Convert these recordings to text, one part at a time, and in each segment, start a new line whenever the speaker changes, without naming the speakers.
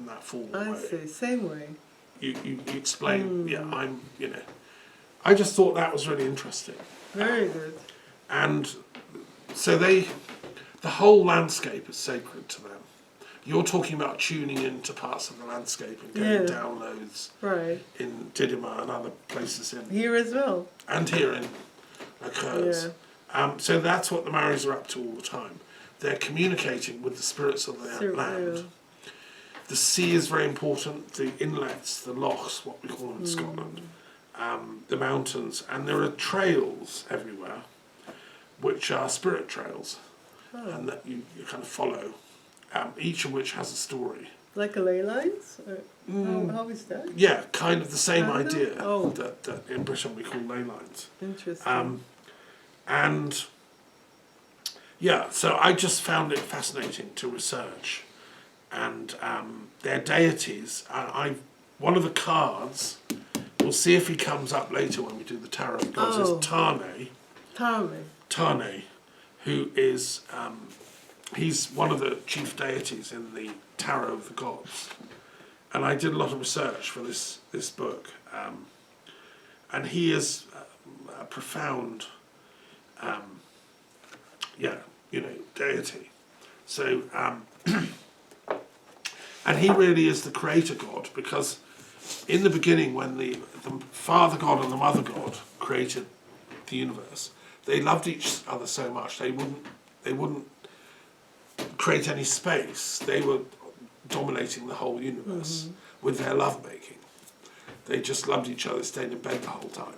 in that formal
I
way.
see. Same way.
You explain, I just thought that was really interesting.
Very good.
And so the whole landscape is sacred to them. You're talking about tuning into parts of the landscape and getting downloads
Right.
in Didyma and other places
Here as well.
and here in occurs. So that's what the Maoris are up to all the time. They're communicating with the spirits of the land.
Yeah.
The sea is very important, the inlets, the lochs, what we call them in Scotland, the mountains, and there are trails everywhere, which are spirit trails, and that you kind of follow, each of which has a story.
Like a ley lines? How is that?
Yeah, kind of the same
Kind of?
idea
Oh.
that in Britain we call ley lines.
Interesting.
And yeah, so I just found it fascinating to research. And their deities, one of the cards, we'll see if he comes up later when we do the Tarot of Gods, is Tane. Tane, who is, he's one of the chief deities in the Tarot of the Gods. And I did a lot of research for this book. And he is a profound, deity. So, and he really is the creator god, because in the beginning when the father god and the mother god created the universe, they loved each other so much they wouldn't create any space. They were dominating the whole universe with their lovemaking. They just loved each other, stayed in bed the whole time.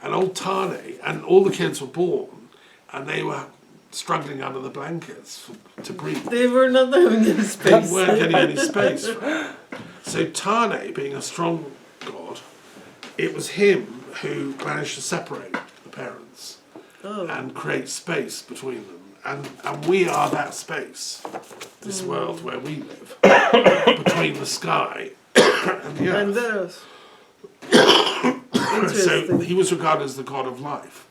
And old Tane, and all the kids were born, and they were struggling under the blankets to breathe.
They were not having any space.
They weren't getting any space. So Tane, being a strong god, it was him who managed to separate the parents and create space between them. And we are that space, this world where we live, between the sky and the earth.
And those.
So he was regarded as the god of life,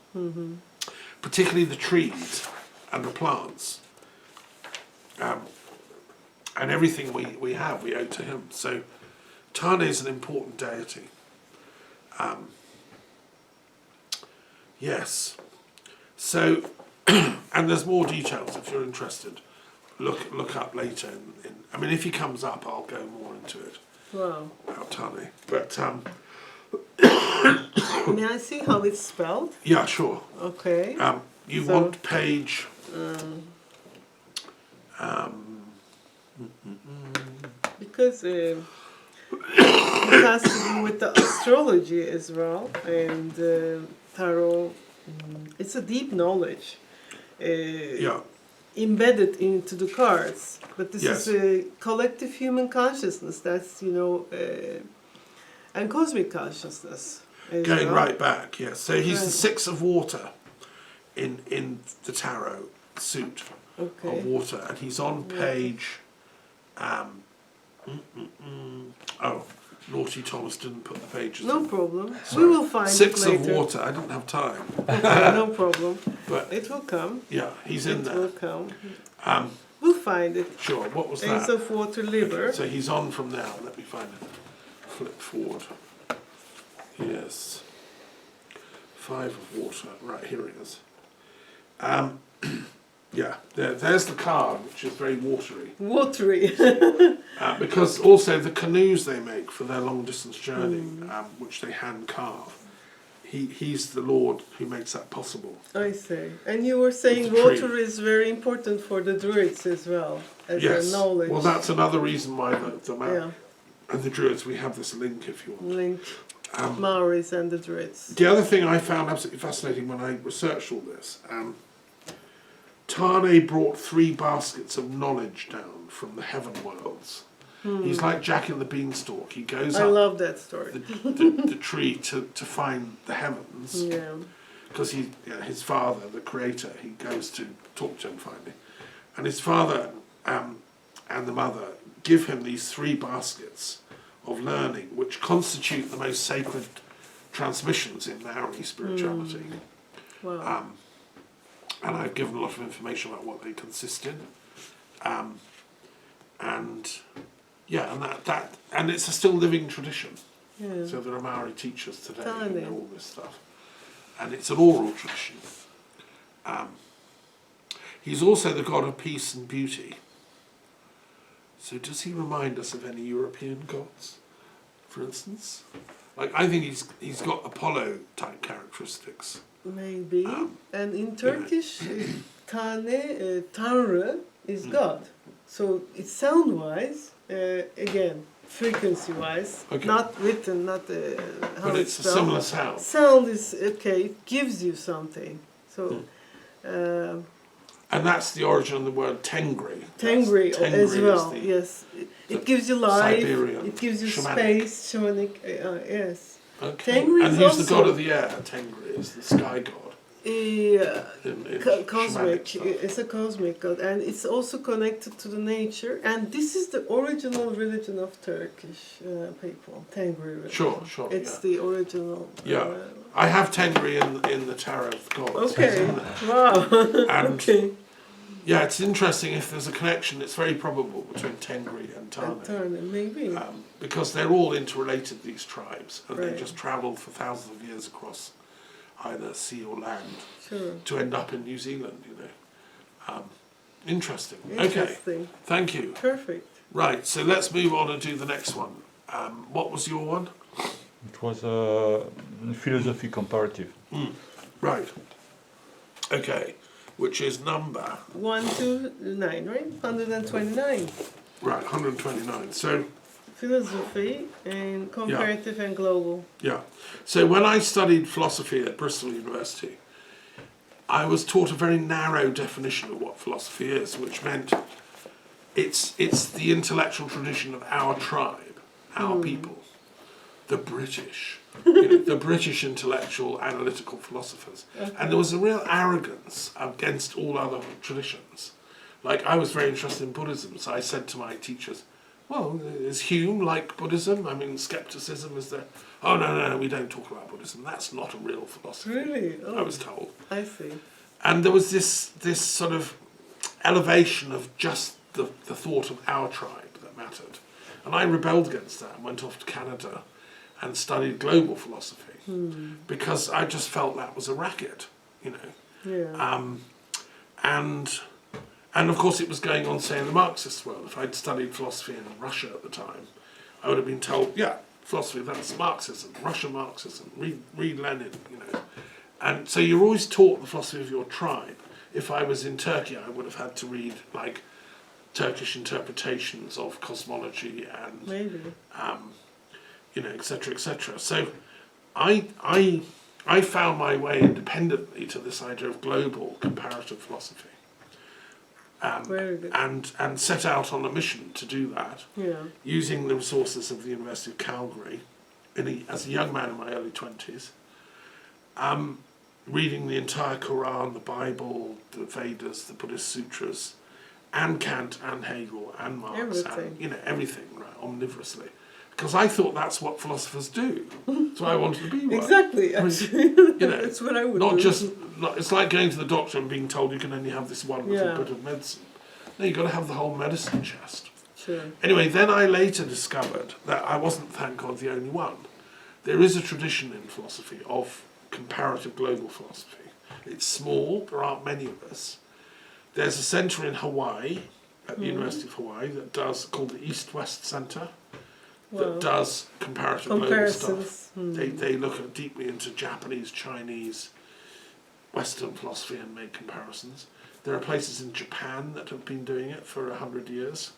particularly the trees and the plants, and everything we have we owe to him. So Tane is an important deity. Yes. So, and there's more details if you're interested. Look up later. If he comes up, I'll go more into it.
Wow.
About Tane. But
may I see how it's spelled?
yeah, sure.
Okay.
You want page.
Because it has to do with the astrology as well, and tarot. It's a deep knowledge embedded into the cards, but this is a collective human consciousness. That's and cosmic consciousness.
Going right back, yes. So he's the six of water in the tarot suit of water, and he's on page. Naughty Thomas didn't put the pages.
No
in.
problem.
Sorry.
We will find
Six
it later.
of water. I didn't have time.
Okay, no problem.
But
it will come.
yeah, he's in there.
It will come. We'll find it.
Sure. What was that?
Ace of water, liver.
Okay, so he's on from now. Let me find it. Flip forward. Yes. Five of water. Right, here it is. Yeah, there's the card, which is very watery.
Watery.
Because also the canoes they make for their long distance journey, which they hand carve, he's the Lord who makes that possible.
I see. And you were saying water is very important for the Druids as well, as a knowledge.
Well, that's another reason why the and the Druids, we have this link, if you want.
Link. Maoris and the Druids.
The other thing I found absolutely fascinating when I researched all this, Tane brought 3 baskets of knowledge down from the heaven worlds. He's like Jack in the Beanstalk. He goes up
love that story.
the tree to find the heavens.
Yeah.
Because his father, the creator, he goes to talk to him finally. And his father and the mother give him these 3 baskets of learning, which constitute the most sacred transmissions in Maori spirituality.
Wow.
And I've given a lot of information about what they consist in. And Yeah, and it's a still living tradition.
Yeah.
So there are Maori teachers today who
Totally.
know all this stuff. And it's an oral tradition. He's also the god of peace and beauty. So does he remind us of any European gods, for instance? Like, I think he's got Apollo-type characteristics.
Maybe. And in
know.
Turkish, Tane, Tanrı is God. So it's sound-wise, again, frequency-wise,
Okay.
not written, not how
But
it's
it's a
spelled.
similar sound.
Sound is, okay, it gives you something. So,
And that's the origin of the word Tengri.
Tengri as
is
well,
the
yes. It gives you life,
Siberian,
it gives you
shamanic.
space, shamanic, yes.
Okay.
Tengri
And
is
he's the god
also-
of the air. Tengri is the sky god.
Yeah.
In
Cosmic,
shamanic stuff.
it's a cosmic god, and it's also connected to the nature. And this is the original religion of Turkish people, Tengri religion.
Sure,
It's
yeah.
the original.
Yeah. I have Tengri in the Tarot of Gods.
Okay. Wow.
And
Okay.
yeah, it's interesting if there's a connection. It's very probable between Tengri and Tane.
Turn, maybe.
Because they're all interrelated, these tribes, and they
Right.
just travel for thousands of years across either sea or land
Sure.
to end up in New Zealand, you know. Interesting. Okay,
Interesting.
thank you.
Perfect.
Right, so let's move on and do the next one. What was your one?
It was philosophy comparative.
Right. Okay, which is number,
129, right? 129.
right, 129. So,
Philosophy and comparative and global.
yeah. So when I studied philosophy at Bristol University, I was taught a very narrow definition of what philosophy is, which meant it's the intellectual tradition of our tribe, our people, the British, you know, the British intellectual analytical philosophers. And there was a real arrogance against all other traditions. Like, I was very interested in Buddhism, so I said to my teachers, well, is Hume like Buddhism? I mean, skepticism is there. Oh, no, we don't talk about Buddhism. That's not a real philosophy.
Really? Oh,
I was told.
I see.
And there was this sort of elevation of just the thought of our tribe that mattered. And I rebelled against that and went off to Canada and studied global philosophy because I just felt that was a racket, you know.
Yeah.
And of course it was going on, say, in the Marxist world. If I'd studied philosophy in Russia at the time, I would have been told, yeah, philosophy, that's Marxism, Russian Marxism, read Lenin, you know. And so you're always taught the philosophy of your tribe. If I was in Turkey, I would have had to read, like, Turkish interpretations of cosmology and,
Maybe.
you know, etc., etc. So I found my way independently to this idea of global comparative philosophy.
Very good.
And set out on a mission to do that,
Yeah.
using the resources of the University of Calgary as a young man in my early 20s, reading the entire Quran, the Bible, the Vedas, the Buddhist sutras, and Kant and Hegel and Marx,
Everything.
and, you know, everything, right, omnivorously. Because I thought that's what philosophers do. So I wanted to be one.
Exactly. Actually,
You know,
that's what I would
Not
do.
just, it's like going to the doctor and being told you can only have this one little
Yeah.
bit of medicine. No, you've got to have the whole medicine chest.
Sure.
Anyway, then I later discovered that I wasn't, thank God, the only one. There is a tradition in philosophy of comparative global philosophy. It's small, there aren't many of us. There's a centre in Hawaii, at the University of Hawaii, that does, called the East-West Centre, that
Wow.
does comparative global stuff.
Comparisons.
They look deeply into Japanese, Chinese, Western philosophy and make comparisons. There are places in Japan that have been doing it for 100 years.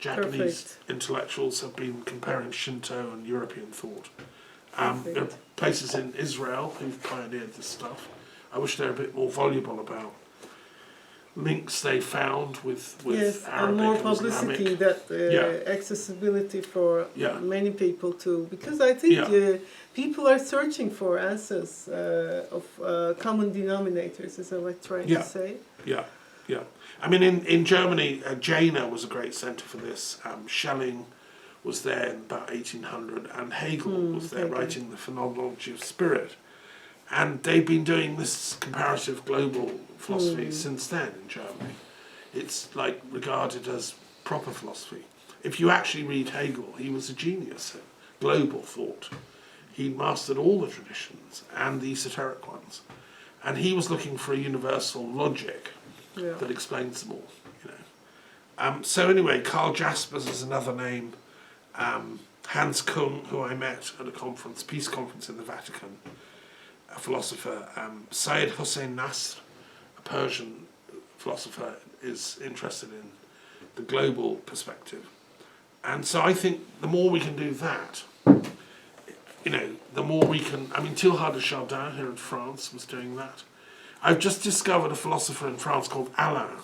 Japanese
Perfect.
intellectuals have been comparing Shinto and European thought.
Perfect.
There are places in Israel who've pioneered this stuff. I wish they're a bit more voluble about links they found with
Yes,
Arabic
and more
and
publicity,
Islamic.
that
Yeah.
accessibility for
Yeah.
many people too. Because I think
Yeah.
people are searching for answers of common denominators, as I was trying
Yeah.
to say.
Yeah, yeah. I mean, in Germany, Jena was a great centre for this. Schelling was there in about 1800, and Hegel was there
Hegel.
writing the Phenomenology of Spirit. And they've been doing this comparative global philosophy since then in Germany. It's like regarded as proper philosophy. if you actually read Hegel, he was a genius at global thought. He mastered all the traditions and the esoteric ones. And he was looking for a universal logic
Yeah.
that explains them all. You know. So anyway, Karl Jaspers is another name. Hans Kung, who I met at a conference, peace conference in the Vatican, a philosopher. Syed Hossein Nasr, a Persian philosopher, is interested in the global perspective. And so I think the more we can do that, you know, the more we can. I mean, Teilhard de Chardin here in France was doing that. I've just discovered a philosopher in France called Alain,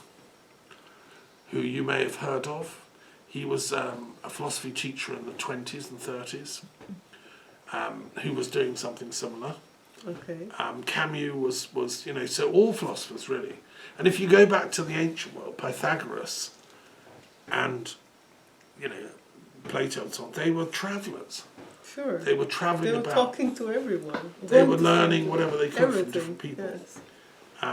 who you may have heard of. He was a philosophy teacher in the 20s and 30s, who was doing something similar.
Okay.
Camus was, you know, so all philosophers really. And if you go back to the ancient world, Pythagoras and, you know, Plato and so on, they were travellers.
Sure.
They were travelling
They were
about.
talking to everyone.
They
going
were
to
learning
see
whatever they could
everything.
from different people.
Yes.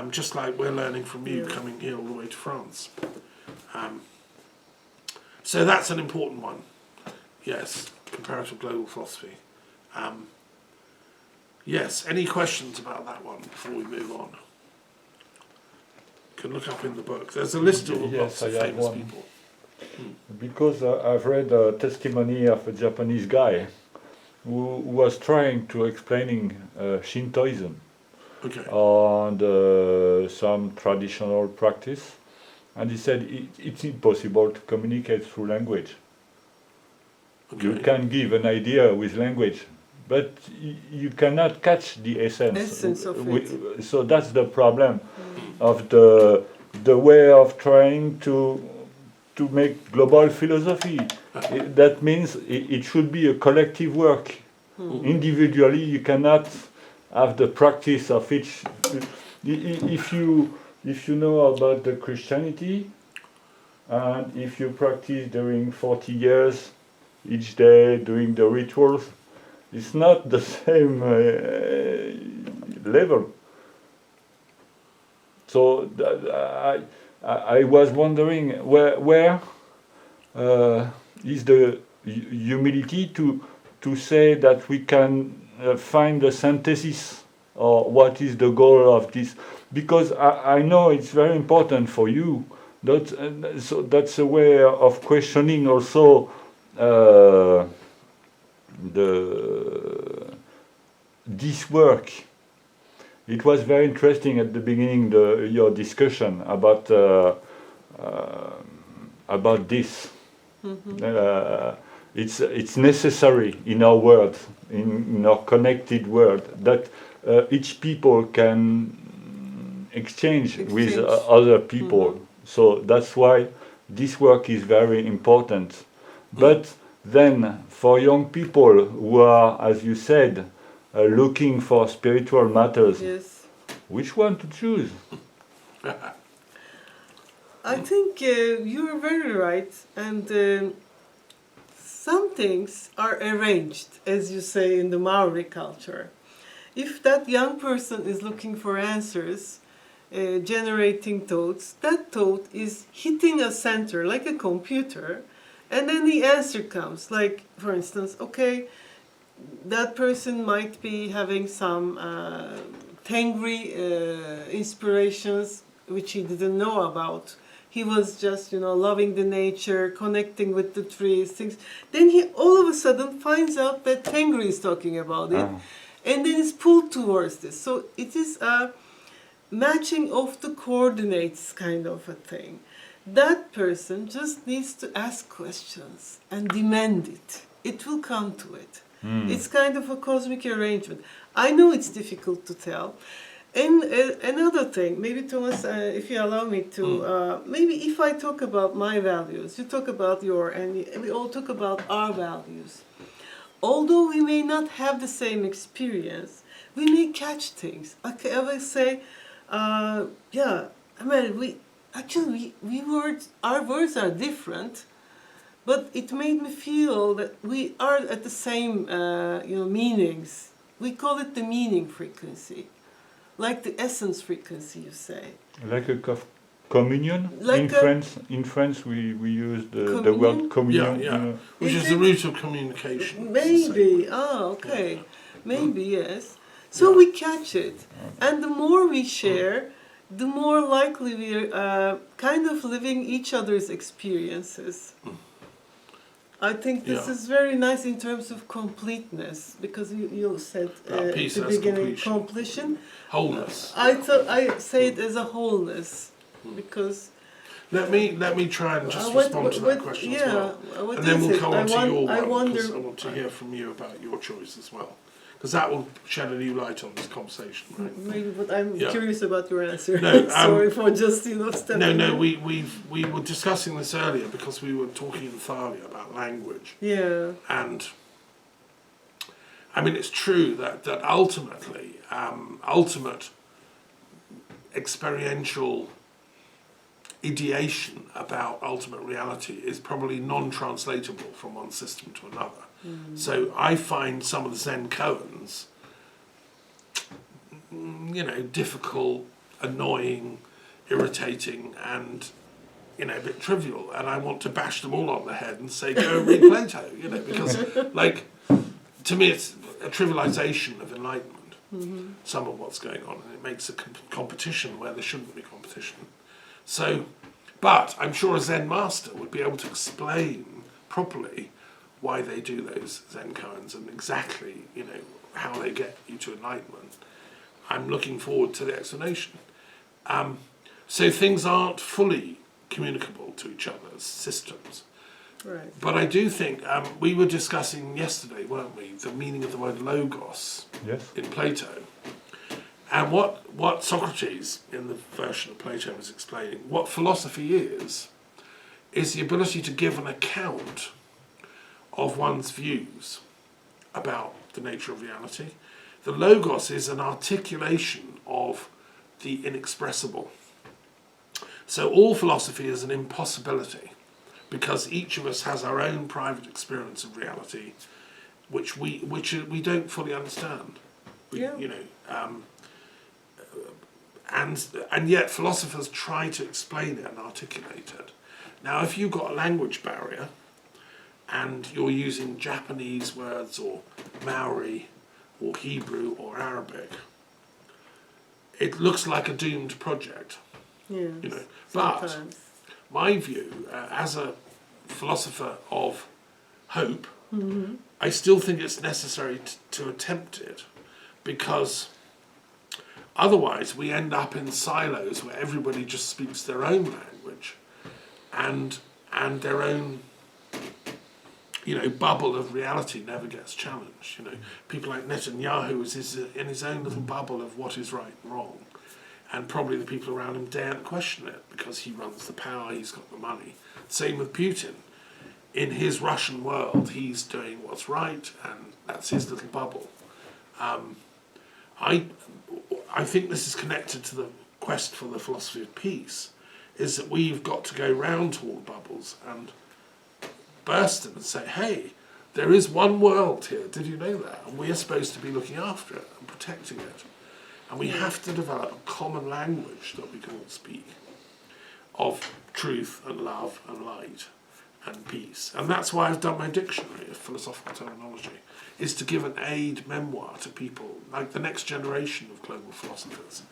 Just like we're learning from you
Yeah.
coming here all the way to France. So that's an important one. Yes, comparative global philosophy. Yes, any questions about that one before we move on? You can look up in the book. There's a list of
Yes,
lots of
I have
famous
one.
people.
Because I've read a testimony of a Japanese guy who was trying to explaining Shintoism
Okay.
and some traditional practice, and he said it's impossible to communicate through language.
Okay.
You can give an idea with language, but you cannot catch the essence.
Of it.
So that's the problem of the way of trying to make global philosophy. That means it should be a collective work. Individually, you cannot have the practice of each. If you know about the Christianity, and if you practice during 40 years, each day doing the rituals, it's not the same level. So I was wondering where is the humility to say that we can find the synthesis or what is the goal of this, because I know it's very important for you. So that's a way of questioning also this work. It was very interesting at the beginning, your discussion about this. It's necessary in our world, in our connected world, that each people can exchange with other people. So that's why this work is very important. But then, for young people who are, as you said, looking for spiritual matters,
Yes.
which one to choose?
I think you're very right, and some things are arranged, as you say, in the Maori culture. If that young person is looking for answers, generating thoughts, that thought is hitting a center like a computer, and then the answer comes. Like, for instance, okay, that person might be having some Tengri inspirations which he didn't know about. He was just, loving the nature, connecting with the trees, things. Then he all of a sudden finds out that Tengri is talking about it, and then is pulled towards this. So it is a matching of the coordinates kind of a thing. That person just needs to ask questions and demand it. It will come to it. It's kind of a cosmic arrangement. I know it's difficult to tell. And another thing, maybe Thomas, if you allow me to, maybe if I talk about my values, you talk about your, and we all talk about our values. Although we may not have the same experience, we may catch things. I will say, our words are different, but it made me feel that we are at the same, meanings. We call it the meaning frequency, like the essence frequency, you say.
Like a Communion
Like
in
a-
France. In France, we use the
Communion?
word communion.
Yeah, yeah. Which
Is
is the
it-
root of communication. it's the same
Maybe.
word.
Ah, okay.
Yeah.
Maybe, yes. So
Yeah.
we catch it. And the more we share, the more likely we're kind of living each other's experiences. I think this
Yeah.
is very nice in terms of completeness, because you said at
Peace
the
as
beginning
completion.
completion.
Wholeness.
I thought I say it as a wholeness, because
Let me try and just
what-
respond to
what-
that question
yeah,
as well.
what
And then
is
we'll
it?
come
I
on to
won-
your
I
one,
wonder-
because I want to hear from you about your choice as well. Because that will shed a new light on this conversation, right?
Maybe, but I'm
Yeah.
curious about your answer.
No,
Sorry for just stepping
No,
in.
we were discussing this earlier because we were talking in Thalia about language.
Yeah,
And I mean, it's true that ultimately, ultimate experiential ideation about ultimate reality is probably non-translatable from one system to another. So I find some of the Zen koans, difficult, annoying, irritating, and a bit trivial, and I want to bash them all on the head and say, go read Plato, because, to me it's a trivialization of enlightenment, some of what's going on, and it makes a competition where there shouldn't be competition. So, but I'm sure a Zen master would be able to explain properly why they do those Zen koans and exactly, how they get you to enlightenment. I'm looking forward to the explanation. So things aren't fully communicable to each other's systems.
right.
But I do think, we were discussing yesterday, weren't we, the meaning of the word logos
Yes.
in Plato. And what Socrates, in the version of Plato, was explaining, what philosophy is the ability to give an account of one's views about the nature of reality. The logos is an articulation of the inexpressible. So all philosophy is an impossibility, because each of us has our own private experience of reality, which we don't fully understand.
Yeah.
And yet philosophers try to explain it and articulate it. Now, if you've got a language barrier, and you're using Japanese words or Maori or Hebrew or Arabic, it looks like a doomed project.
Yeah.
But
Sometimes.
my view, as a philosopher of hope, I still think it's necessary to attempt it, because otherwise we end up in silos where everybody just speaks their own language and their own bubble of reality never gets challenged. People like Netanyahu is in his own little bubble of what is right and wrong, and probably the people around him daren't question it because he runs the power, he's got the money. Same with Putin. In his Russian world, he's doing what's right, and that's his little bubble. I think this is connected to the quest for the philosophy of peace, is that we've got to go round to all the bubbles and burst them and say, hey, there is one world here, did you know that? And we're supposed to be looking after it and protecting it. And we have to develop a common language that we can all speak of truth and love and light and peace. And that's why I've done my dictionary of philosophical terminology, is to give an aid memoir to people, like the next generation of global philosophers.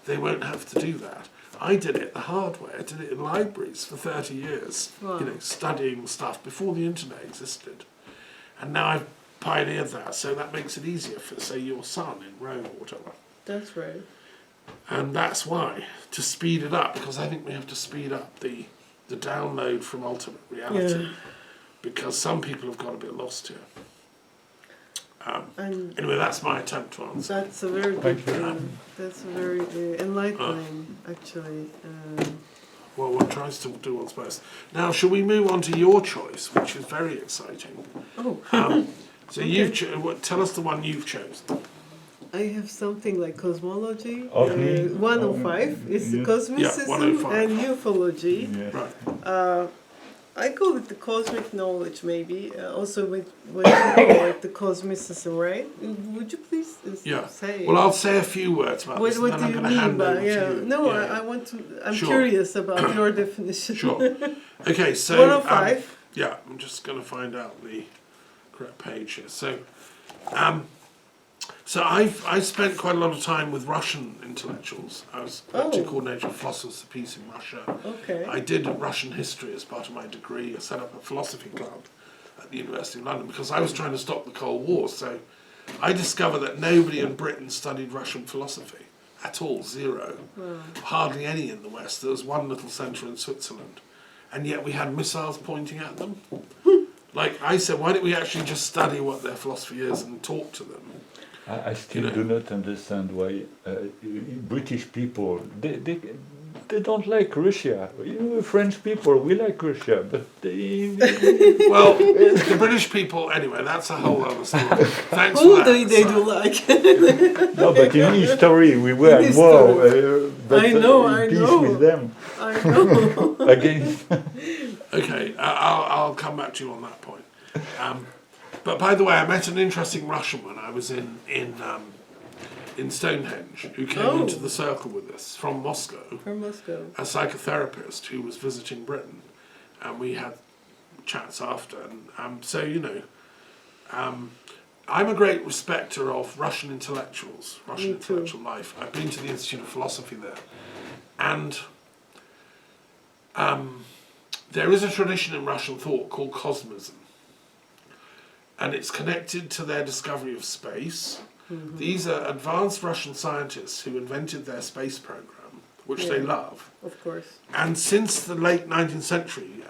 They won't have to do that. I did it the hard way. I did it in libraries for 30 years,
Wow.
studying stuff before the internet existed. And now I've pioneered that, so that makes it easier for, say, your son in Rome or whatever.
That's right.
And that's why, to speed it up, because I think we have to speed up the download from ultimate reality,
Yeah.
because some people have got a bit lost here.
And
Anyway, that's my attempt to answer.
that's a very good
Thank you.
thing. That's a very enlightening, actually.
Well, one tries to do one's best. Now, shall we move on to your choice, which is very exciting?
Oh,
So tell us the one you've chosen.
I have something like cosmology.
Of me?
105 is
Yes.
cosmicism
105.
and ufology.
Yeah.
Right.
I call it the cosmic knowledge, maybe. Also, when you call it the cosmicism, right? Would you please
Yeah.
say?
Well, I'll say a few words about this, and
What
then
do
I'm
you
going to hand
mean
over
by
to you.
No,
Yeah,
I want to. I'm
Sure.
curious about your definition.
Sure. Okay, so
105.
yeah, I'm just going to find out the correct page here. So I spent quite a lot of time with Russian intellectuals. I was actually
Oh.
coordinator of Philosophers of Peace in Russia.
Okay.
I did Russian history as part of my degree. I set up a philosophy club at the University of London because I was trying to stop the Cold War. So I discovered that nobody in Britain studied Russian philosophy at all, zero. Hardly any in the West. There was one little centre in Switzerland. And yet we had missiles pointing at them. Like I said, why don't we actually just study what their philosophy is and talk to them?
I still
You know.
do not understand why British people they don't like Russia. French people we like Russia, but they
Well, the British people, anyway, that's a whole other story. Thanks
Who
for that.
they
So-
do like?
no. But in history we were
In
in war,
history.
but
I know,
in
I
peace
know.
with them
I know.
against.
Okay, I'll come back to you on that point. But by the way, I met an interesting Russian when I was in Stonehenge, who came
Oh.
into the circle with us from Moscow,
From Moscow.
a psychotherapist who was visiting Britain, and we had chats after. And so you know, I'm a great respecter of Russian intellectuals, Russian
Me too.
intellectual life. I've been to the Institute of Philosophy there, and there is a tradition in Russian thought called Cosmism, and it's connected to their discovery of space. These are advanced Russian scientists who invented their space program, which they
Yeah.
love.
Of course.
And since the late 19th century,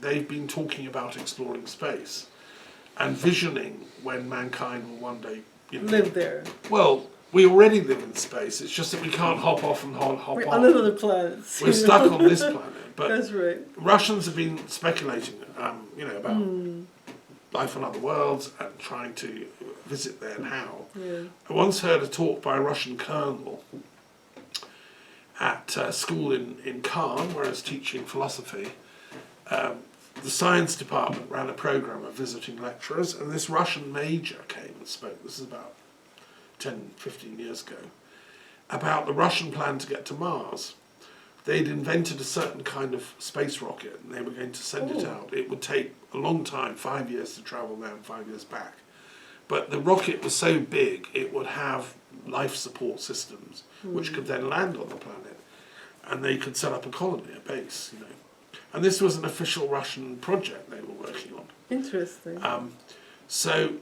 they've been talking about exploring space and visioning when mankind will one day, you know,
Live there.
well, we already live in space. It's just that we can't hop off and hop
We're
on.
on another planet.
We're stuck on this planet. But
That's right.
Russians have been speculating, you know, about life on other worlds and trying to visit there now.
Yeah.
I once heard a talk by a Russian colonel at a school in Caen, where I was teaching philosophy. The science department ran a program of visiting lecturers, and this Russian major came and spoke. This is about 10, 15 years ago, about the Russian plan to get to Mars. They'd invented a certain kind of space rocket, and they were going to send it
Oh.
out. It would take a long time, 5 years to travel there and 5 years back. But the rocket was so big, it would have life support systems, which could then land on the planet, and they could set up a colony, a base, you know. And this was an official Russian project they were working on.
Interesting.
So,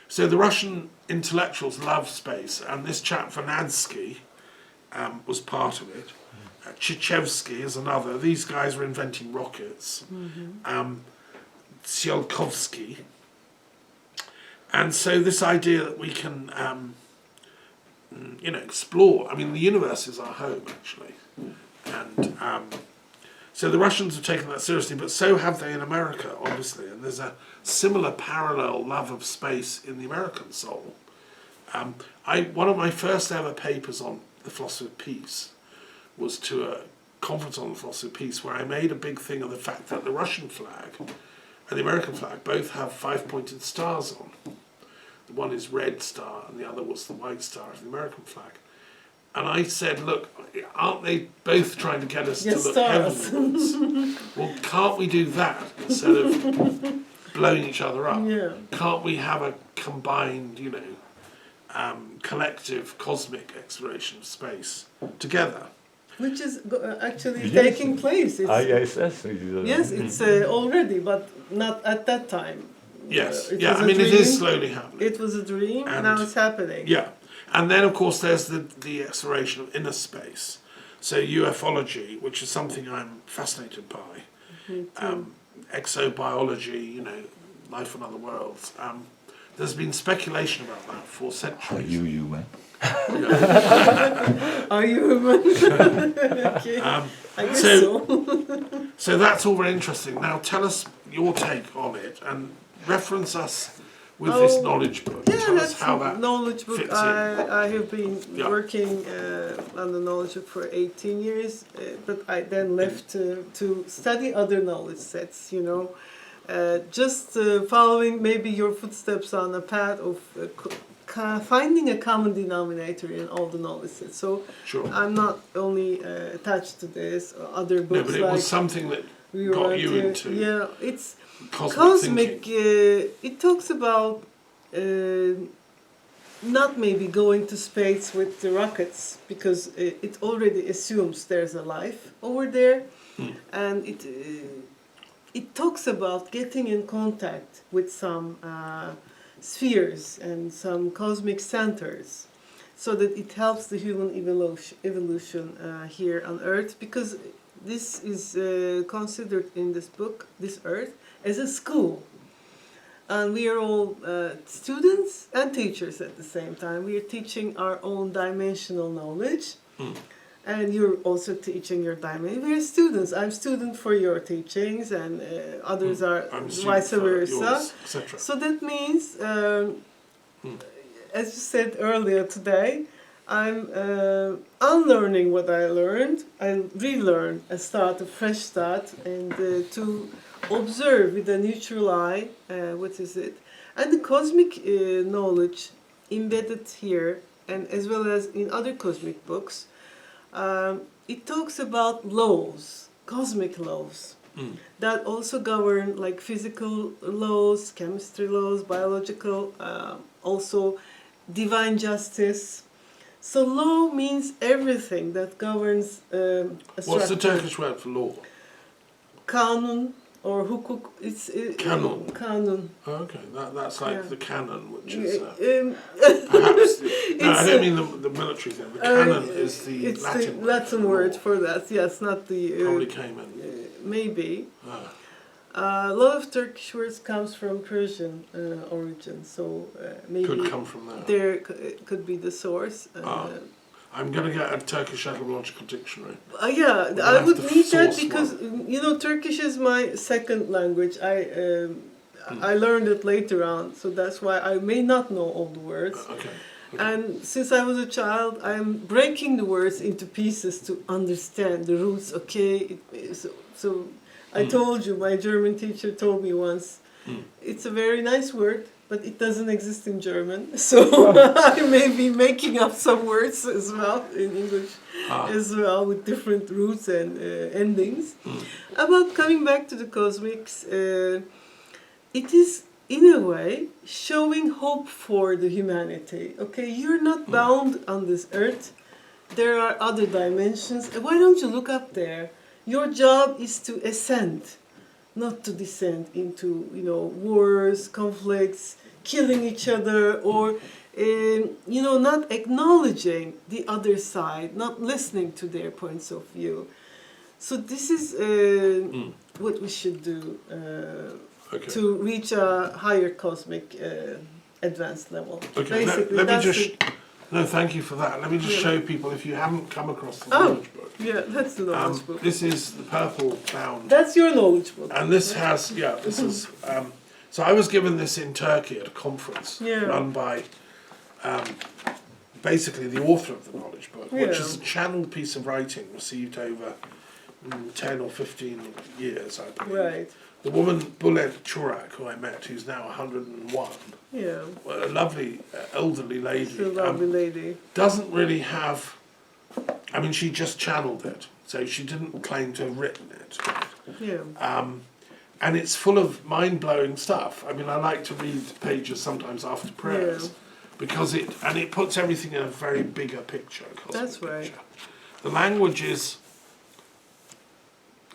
so the Russian intellectuals love space, and this chap Vernadsky was part of it. Chichevsky is another. These guys were inventing rockets. Tsiolkovsky. And so this idea that we can, you know, explore. I mean, the universe is our home, actually. And so the Russians have taken that seriously, but so have they in America, obviously. And there's a similar parallel love of space in the American soul. One of my first ever papers on the philosophy of peace was to a conference on the philosophy of peace, where I made a big thing of the fact that the Russian flag and the American flag both have 5-pointed stars on. The one is red star and the other was the white star of the American flag. And I said, look, aren't they both trying to get us
Yes,
to look
stars.
heavenwards? Well, can't we do that instead of blowing each other up?
Yeah.
Can't we have a combined, you know, collective cosmic exploration of space together?
Which is actually
Yes.
taking place. It's,
ISS is,
yes, it's already, but not at that time.
Yes,
It
yeah,
was
I
a
mean, it
dream.
is slowly happening.
It was a dream,
And-
now it's happening.
Yeah, and then of course there's the exploration of inner space. So ufology, which is something I'm fascinated by, exobiology, you know, life on other worlds. There's been speculation about that for
Are
centuries.
you human?
Are you human? Okay. I guess so.
So that's all very interesting. Now tell us your take on it and reference us with this
Oh,
knowledge book?
Yeah,
Tell us
that's
how
a
that
knowledge book.
fits in.
I have been
Yeah.
working on the knowledge book for 18 years, but I then left to study other knowledge sets, you know. Just following maybe your footsteps on a path of finding a common denominator in all the knowledge sets. So
Sure.
I'm not only attached to this or other
No,
books
but it
like
was something that
we
got
were
you
to-
into
Yeah, it's
cosmic
cosmic.
thinking.
It talks about not maybe going to space with the rockets because it already assumes there's a life over there, and it talks about getting in contact with some spheres and some cosmic centers, so that it helps the human evolution here on Earth, because this is considered in this book, this Earth, as a school. And we are all students and teachers at the same time. We are teaching our own dimensional knowledge. And you're also teaching your dimension. We're students. I'm student for your teachings, and others are
I'm a student
vice
for
versa.
yours, etc.
So that means, as you said earlier today, I'm unlearning what I learned. I relearn, a fresh start, and to observe with a neutral eye, what is it? And the cosmic knowledge embedded here, and as well as in other cosmic books, it talks about laws, cosmic laws, that also govern like physical laws, chemistry laws, biological, also divine justice. So law means everything that governs a
What's the
structure.
Turkish word for law?
Kanun or hukuk. It's
Kanun.
Kanun.
Oh, okay, that's like
Yeah.
the canon, which is
Um,
perhaps. No, I
It's,
don't mean the military thing. The canon is the
it's
Latin
the
word.
Latin
for
word
law.
for that. Yes, not the
Probably came in.
maybe.
Ah,
A lot of Turkish words comes from Persian origin, so maybe
could come from there.
there could be the source.
I'm going to get a Turkish etymological dictionary.
Yeah,
We'll
I
have
would
to
need that
source
because you know Turkish is my second language. I learned it later on, so that's why I may not know all the words.
Okay.
And since I was a child, I'm breaking the words into pieces to understand the roots. Okay, so I told you, my German teacher told me once, it's a very nice word, but it doesn't exist in German. So I may be making up some words as well in English, as well, with different roots and endings. About coming back to the cosmics, it is in a way showing hope for the humanity. Okay, you're not bound on this earth. There are other dimensions. Why don't you look up there? Your job is to ascend, not to descend into, you know, wars, conflicts, killing each other, or you know, not acknowledging the other side, not listening to their points of view. So this is what we should do
Okay.
to reach a higher cosmic advanced level.
Okay.
Basically,
Let me
that's
just.
it.
No, thank you for that. Let me just
Yeah.
show people, if you haven't come across the
Oh.
knowledge book.
Yeah, that's the knowledge book.
This is the purple bound.
That's your knowledge book.
And this has, this is, so I was given this in Turkey at a conference
Yeah.
run by basically the author of the knowledge book, which
Yeah.
is a channeled piece of writing received over 10 or 15 years, I believe.
Right.
The woman, Bulet Churak, who I met, who's now 101,
Yeah.
a lovely elderly lady,
She's a lovely lady.
doesn't really have, I mean, she just channeled it, so she didn't claim to have written it.
Yeah.
And it's full of mind-blowing stuff. I mean, I like to read pages sometimes after prayers, because it puts everything in a very bigger picture, cosmic
That's right.
picture. The language is,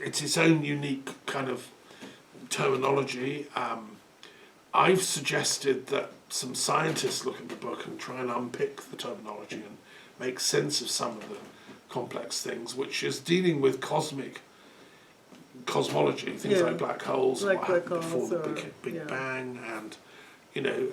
it's its own unique kind of terminology. I've suggested that some scientists look at the book and try and unpick the terminology and make sense of some of the complex things, which is dealing with cosmology, things
Yeah.
like black holes,
Like
and what happened
black
before
holes
the
or-
Big
yeah.
Bang, and you know,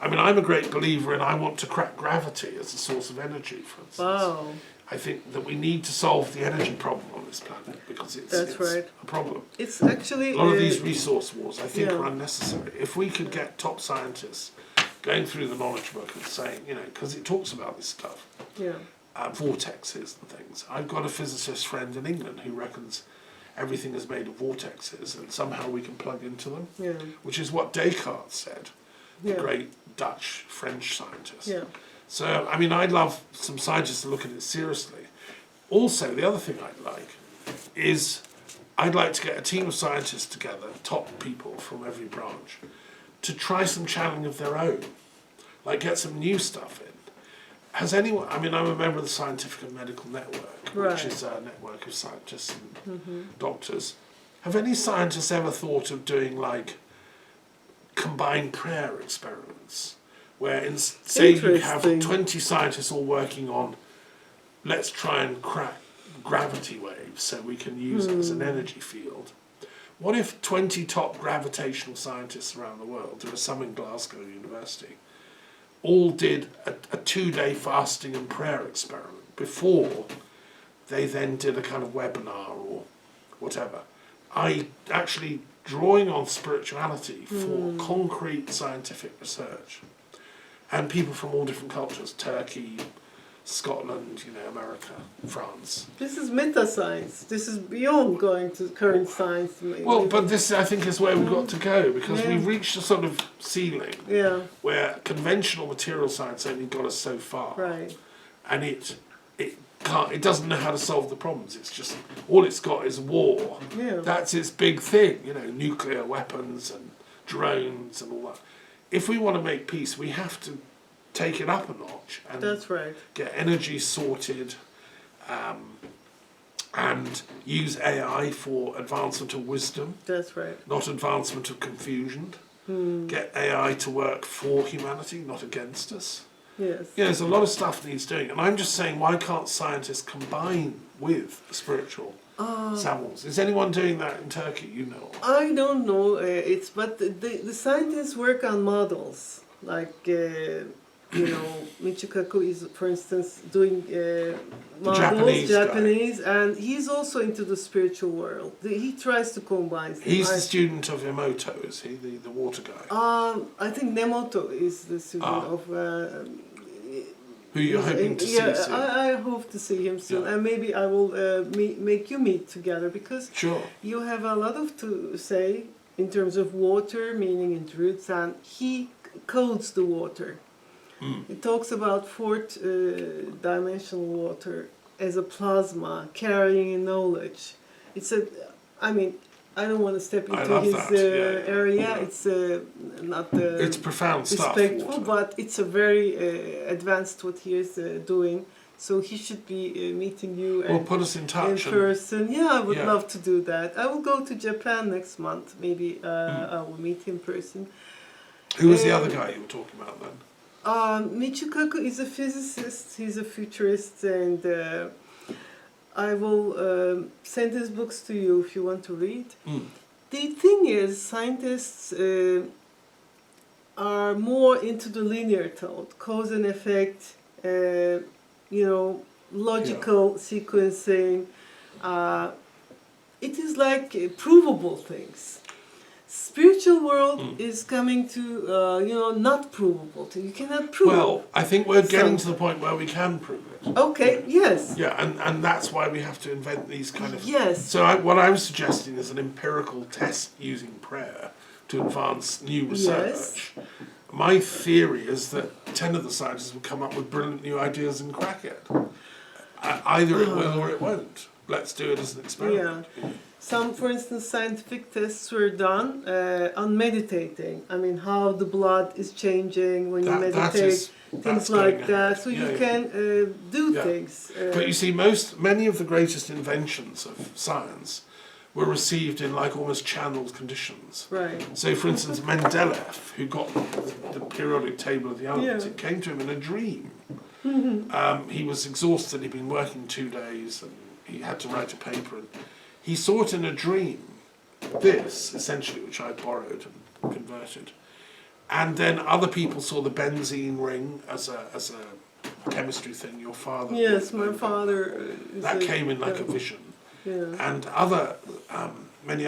I mean, I'm a great believer in I want to crack gravity as a source of energy, for instance.
Wow.
I think that we need to solve the energy problem on this planet because
That's
it's
right.
a problem.
It's actually
A lot of these resource wars, I think,
yeah.
are unnecessary. If we could get top scientists going through the knowledge book and saying, you know, because it talks about this stuff,
yeah.
vortexes and things. I've got a physicist friend in England who reckons everything is made of vortexes and somehow we can plug into them,
Yeah.
which is what Descartes said, the
Yeah.
great Dutch, French scientist.
Yeah.
So, I mean, I'd love some scientists to look at it seriously. Also, the other thing I'd like is I'd like to get a team of scientists together, top people from every branch, to try some channeling of their own, like get some new stuff in. Has anyone, I mean, I'm a member of the Scientific and Medical Network, which
Right.
is a network of scientists and doctors. Have any scientists ever thought of doing like combined prayer experiments? Where, say you have
Interesting.
20 scientists all working on, let's try and crack gravity waves so we can use it as an energy field. What if 20 top gravitational scientists around the world, there are some in Glasgow University, all did a 2-day fasting and prayer experiment before they then did a kind of webinar or whatever. I actually drawing on spirituality for concrete scientific research. And people from all different cultures, Turkey, Scotland, you know, America, France.
This is meta science. This is beyond going to current science.
Well, but this, I think, is where we've got to go, because
Yeah.
we've reached a sort of ceiling
yeah,
where conventional material science only got us so far.
right.
And it doesn't know how to solve the problems. It's just, all it's got is war.
Yeah.
That's its big thing, you know, nuclear weapons and drones and all that. If we want to make peace, we have to take it up a notch and
That's right.
get energy sorted, and use AI for advancement of wisdom,
That's right.
not advancement of confusion. Get AI to work for humanity, not against us.
Yes.
Yeah, there's a lot of stuff needs doing, and I'm just saying, why can't scientists combine with spiritual samples? Is anyone doing that in Turkey? You know?
I don't know. But the scientists work on models. Like, you know, Michio Kaku is, for instance, doing models,
Japanese guy.
and he's also into the spiritual world. He tries to combine them.
He's the student of Emoto, is he? The water guy?
I think Nemoto is the student of...
Who you're hoping to see soon?
I hope to see him soon,
Yeah.
and maybe I will make you meet together, because
Sure.
you have a lot of to say in terms of water, meaning and roots, and he codes the water. He talks about fourth dimensional water as a plasma carrying knowledge. It's a, I mean, I don't want to step
I
into
love
his
that. Yeah.
area. It's not
It's profound stuff.
respectful,
water.
but it's a very advanced what he is doing. So he should be meeting you
Well,
and
put us in
in
touch. And
person. Yeah, I would
Yeah.
love to do that. I will go to Japan next month. Maybe I will meet him in person.
who was the other guy you were talking about then?
Michio Kaku is a physicist. He's a futurist, and I will send his books to you if you want to read. The thing is, scientists are more into the linear thought, cause and effect, you know, logical sequencing. It is like provable things. Spiritual world is coming to, you know, not provable. You cannot prove.
Well, I think we're getting
So-
to the point where we can prove it.
Okay, yes.
Yeah, and that's why we have to invent these kind of...
Yes.
So what I was suggesting is an empirical test using prayer to advance new research. My theory is that 10 of the scientists will come up with brilliant new ideas and crack it. Either it will or it won't. Let's do it as an experiment.
Some, for instance, scientific tests were done on meditating. I mean, how the blood is changing when you
That
meditate,
is-
things
that's
like
going
that.
ahead.
So
Yeah,
you
yeah.
can do
Yeah.
things.
But you see, many of the greatest inventions of science were received in like almost channeled conditions.
Right.
So, for instance, Mendeleev, who got the periodic table of the elements,
Yeah.
it came to him in a dream. He was exhausted, he'd been working 2 days, and he had to write a paper. And he saw it in a dream, this, essentially, which I borrowed and converted. And then other people saw the benzene ring as a chemistry thing, your father.
Yes,
was
my
named
father.
that came in like a vision,
Yeah.
and other many